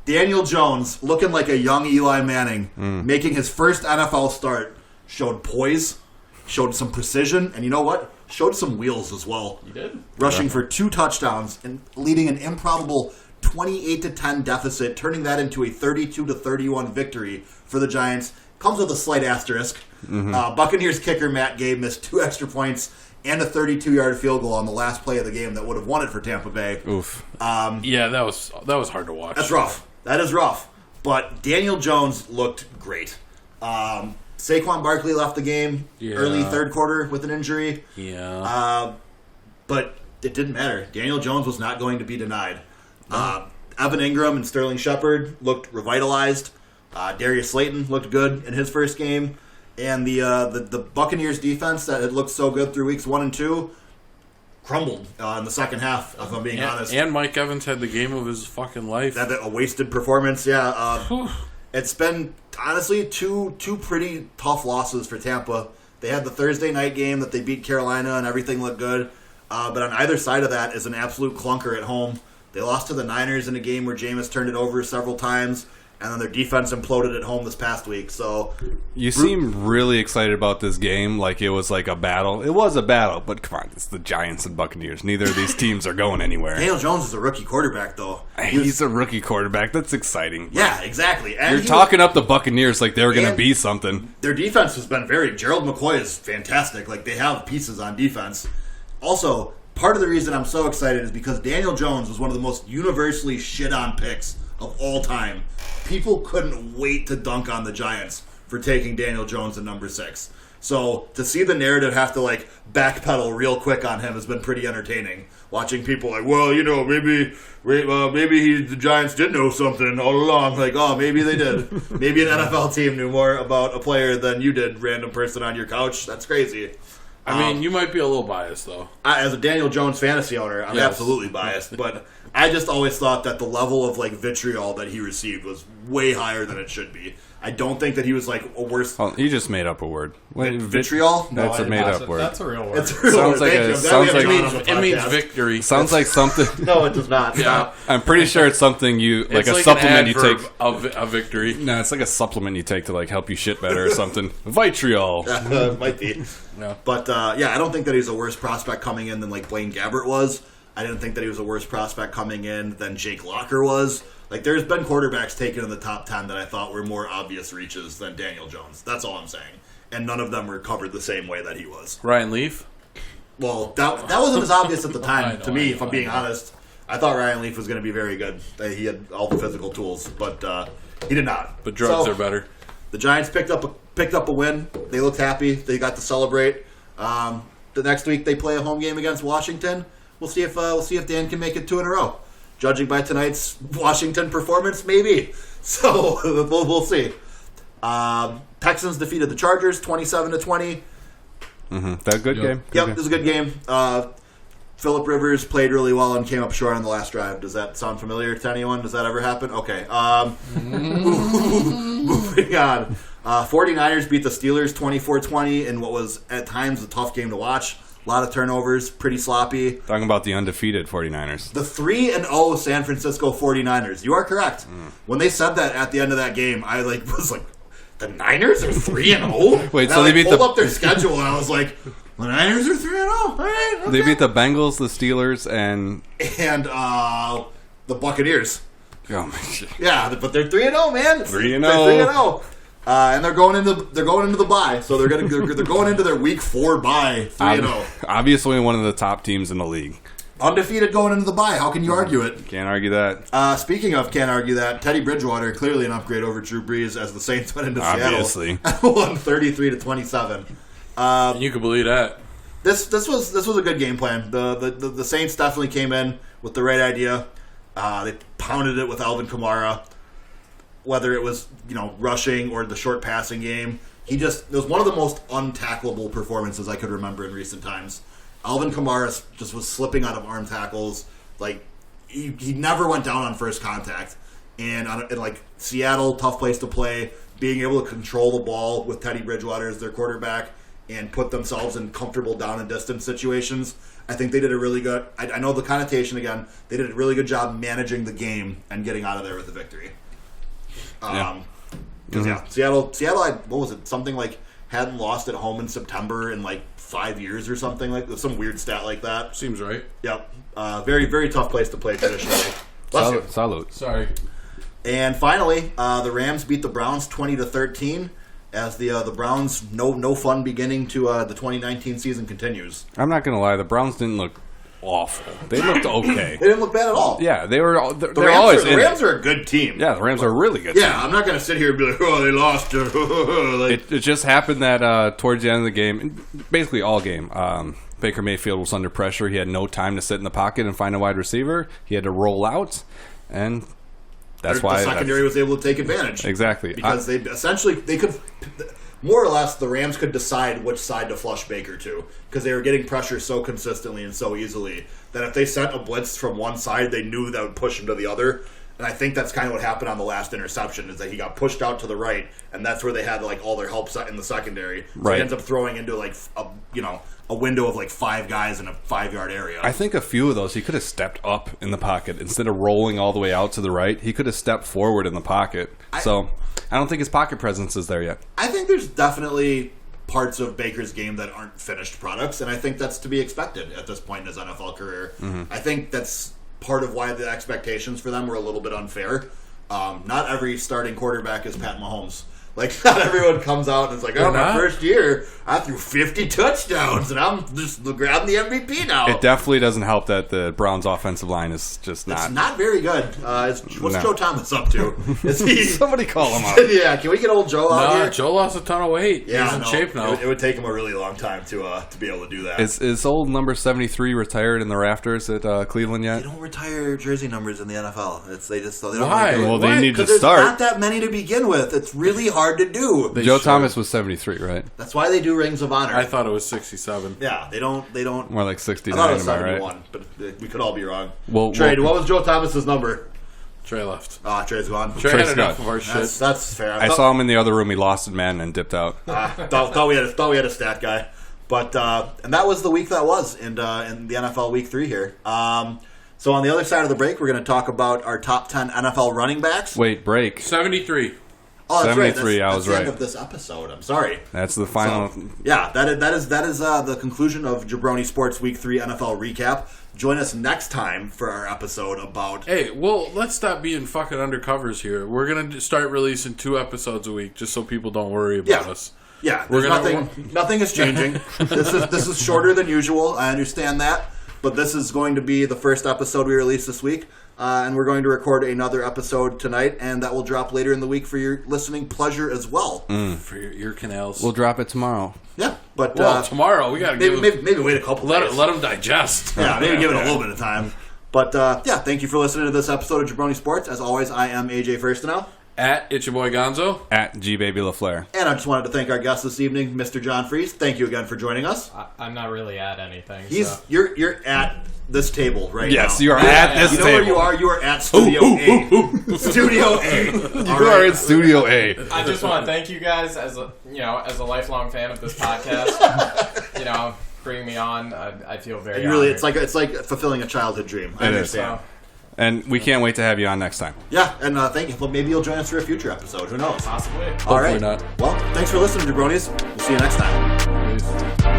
Daniel Jones, looking like a young Eli Manning, making his first NFL start, showed poise, showed some precision, and you know what? Showed some wheels as well. He did. Rushing for 2 touchdowns and leading an improbable 28-10 deficit, turning that into a 32-31 victory for the Giants. Comes with a slight asterisk. Buccaneers kicker Matt Gay missed 2 extra points and a 32-yard field goal on the last play of the game that would have won it for Tampa Bay. Oof. yeah, that was hard to watch. That's rough. That is rough. But Daniel Jones looked great. Saquon Barkley left the game early third quarter with an injury. Yeah. But it didn't matter. Daniel Jones was not going to be denied. Evan Ingram and Sterling Shepard looked revitalized. Darius Slayton looked good in his first game. And the Buccaneers defense that had looked so good through weeks 1 and 2 crumbled in the second half, if I'm being honest. And Mike Evans had the game of his fucking life. That a wasted performance, yeah. It's been, honestly, two pretty tough losses for Tampa. They had the Thursday night game that they beat Carolina and everything looked good. But on either side of that is an absolute clunker at home. They lost to the Niners in a game where Jameis turned it over several times. And then their defense imploded at home this past week. So you seem really excited about this game, like it was like a battle. It was a battle, but come on, it's the Giants and Buccaneers. Neither of these teams are going anywhere. Daniel Jones is a rookie quarterback, though. He's a rookie quarterback. That's exciting. Yeah, exactly. And you're talking up the Buccaneers like they were going to be something. Their defense has been Gerald McCoy is fantastic. Like, they have pieces on defense. Also, part of the reason I'm so excited is because Daniel Jones was one of the most universally shit-on picks of all time. People couldn't wait to dunk on the Giants for taking Daniel Jones at number 6. So to see the narrative have to like backpedal real quick on him has been pretty entertaining. Watching people like, well, you know, maybe the Giants did know something all along. Like, oh, maybe they did. Maybe an NFL team knew more about a player than you did, random person on your couch. That's crazy. I mean, you might be a little biased, though. As a Daniel Jones fantasy owner, I'm absolutely biased. But I just always thought that the level of like vitriol that he received was way higher than it should be. I don't think that he was like a worse. Oh, you just made up a word. Vitriol? That's a made-up word. That's a real word. It's a real sounds word. like Thank a, you. sounds like It means victory. Sounds like something. No, it does not. Yeah. I'm pretty sure it's something you like It's a like supplement an you take. adverb of a victory. No, it's like a supplement you take to like help you shit better or something. Vitriol. Might be. Yeah. But yeah, I don't think that he's a worse prospect coming in than like Blaine Gabbert was. I didn't think that he was a worse prospect coming in than Jake Locker was. Like, there's been quarterbacks taken in the top 10 that I thought were more obvious reaches than Daniel Jones. That's all I'm saying. And none of them were covered the same way that he was. Ryan Leaf? Well, that wasn't as obvious at the time, know, to me, I if I'm know. being honest. I thought Ryan Leaf was going to be very good. He had all the physical tools, but he did not. But drugs So, are better. The Giants picked up a win. They looked happy. They got to celebrate. The next week they play a home game against Washington. We'll see if Dan can make it 2 in a row. Judging by tonight's Washington performance, maybe. So we'll see. Texans defeated the Chargers 27-20. That a good game? Yep, it was a good game. Phillip Rivers played really well and came up short on the last drive. Does that sound familiar to anyone? Does that ever happen? Okay. Moving on. 49ers beat the Steelers 24-20 in what was at times a tough game to watch. A lot of turnovers, pretty sloppy. Talking about the undefeated 49ers. The 3-0 San Francisco 49ers. You are correct. When they said that at the end of that game, I was like, the Niners are 3-0? Wait, and so I they beat pulled the- up their schedule and I was like, the Niners are 3-0? All right, okay. They beat the Bengals, the Steelers, and the Buccaneers. oh my shit. Yeah, but they're 3-0, man. 3-0. They're 3-0. And they're going into the bye, so they're going into their week 4 bye 3-0. Obviously, one of the top teams in the league. Undefeated going into the bye. How can you argue it? Can't argue that. Speaking of can't argue that, Teddy Bridgewater clearly an upgrade over Drew Brees as the Saints went into Obviously. Seattle. Won 33-27. You can believe that. This was a good game plan. The Saints definitely came in with the right idea. They pounded it with Alvin Kamara. Whether it was rushing or the short passing game, it was one of the most untackleable performances I could remember in recent times. Alvin Kamara just was slipping out of arm tackles. Like he never went down on first contact. And like Seattle, tough place to play. Being able to control the ball with Teddy Bridgewater as their quarterback and put themselves in comfortable down and distance situations. I think they did a really good. I know the connotation again. They did a really good job managing the game and getting out of there with the victory. Seattle. What was it? Something like hadn't lost at home in September in like 5 years or something like some weird stat like that. Seems right. Yep. Very very tough place to play traditionally. Salute. Sorry. And finally, the Rams beat the Browns 20-13 as the Browns no fun beginning to the 2019 season continues. I'm not gonna lie, the Browns didn't look awful. They looked okay. They didn't look bad at all. Yeah, they're The always Rams, in the Rams it. are a good team. Yeah, the Rams are a really good. Yeah, I'm not going to sit here and be like, oh, they lost. It just happened that towards the end of the game, basically all game, Baker Mayfield was under pressure. He had no time to sit in the pocket and find a wide receiver. He had to roll out, and That's why the secondary was able to take advantage. Exactly. Because they could, more or less, the Rams could decide which side to flush Baker to, because they were getting pressure so consistently and so easily that if they sent a blitz from one side, they knew that would push him to the other. And I think that's kind of what happened on the last interception, is that he got pushed out to the right, and that's where they had like all their help set in the secondary. So Right. he ends up throwing into like a window of like 5 guys in a 5-yard area. I think a few of those, he could have stepped up in the pocket. Instead of rolling all the way out to the right, he could have stepped forward in the pocket. So I don't think his pocket presence is there yet. I think there's definitely parts of Baker's game that aren't finished products, and I think that's to be expected at this point in his NFL career. I think that's part of why the expectations for them were a little bit unfair. Not every starting quarterback is Pat Mahomes. Like, not everyone comes out and is like, oh, my first year, I threw 50 touchdowns, and I'm just grabbing the MVP now. It definitely doesn't help that the Browns' offensive line is just not... It's not very good. What's Joe Thomas up to? Is he... Somebody call him up. Yeah, can we get old Joe out here? Joe lost a ton of weight. Yeah, he's in shape now. It would take him a really long time to be able to do that. Is old number 73 retired in the rafters at Cleveland yet? They don't retire jersey numbers in the NFL. They don't. Why? Well, they need to There's start. not that many to begin with. It's really hard to do. Joe Thomas was 73, right? That's why they do rings of honor. I thought it was 67. Yeah, they don't. More like I 69, thought it was am I 71, right? but we could all be wrong. Well, Trade. What was Joe Thomas's number? Trey left. Trey's gone. Trey Trey's had enough gone. of our shit. That's fair. I saw him in the other room. He lost in Madden and dipped out. Thought we had a stat guy, but and that was the week that was in the NFL Week 3 here. So on the other side of the break, we're going to talk about our top 10 NFL running backs. Wait, break. 73. Oh, that's 73, right. I That's was the right. end of this episode. I'm sorry. That's the final. So, yeah, that is the conclusion of Jabroni Sports Week 3 NFL recap. Join us next time for our episode about... Hey, well, let's stop being fucking undercovers here. We're going to start releasing 2 episodes a week just so people don't worry about us. Yeah, We're nothing is changing. This is shorter than usual. I understand that. But this is going to be the first episode we release this week. And we're going to record another episode tonight, and that will drop later in the week for your listening pleasure as well. For your ear canals. We'll drop it tomorrow. Yeah, but tomorrow we got to maybe wait a couple days. let them digest. Yeah, maybe give it a little bit of time. But thank you for listening to this episode of Jabroni Sports. As always, I am AJ Firstenow. At It's Your Boy Gonzo. At G Baby LaFleur. And I just wanted to thank our guest this evening, Mr. John Frese. Thank you again for joining us. I'm not really at anything. You're at this table right now. Yes, you are at this You know table. where you are? You are at Studio A. Studio A. You are in Studio A. I just want to thank you guys as a lifelong fan of this podcast. Bringing me on. I feel very. And really, honored. it's like fulfilling a childhood dream. I It is. understand. And we can't wait to have you on next time. Yeah, and thank you. Well, maybe you'll join us for a future episode. Who knows? Possibly. All right. not. Well, thanks for listening, Jabronis. We'll see you next time. Peace.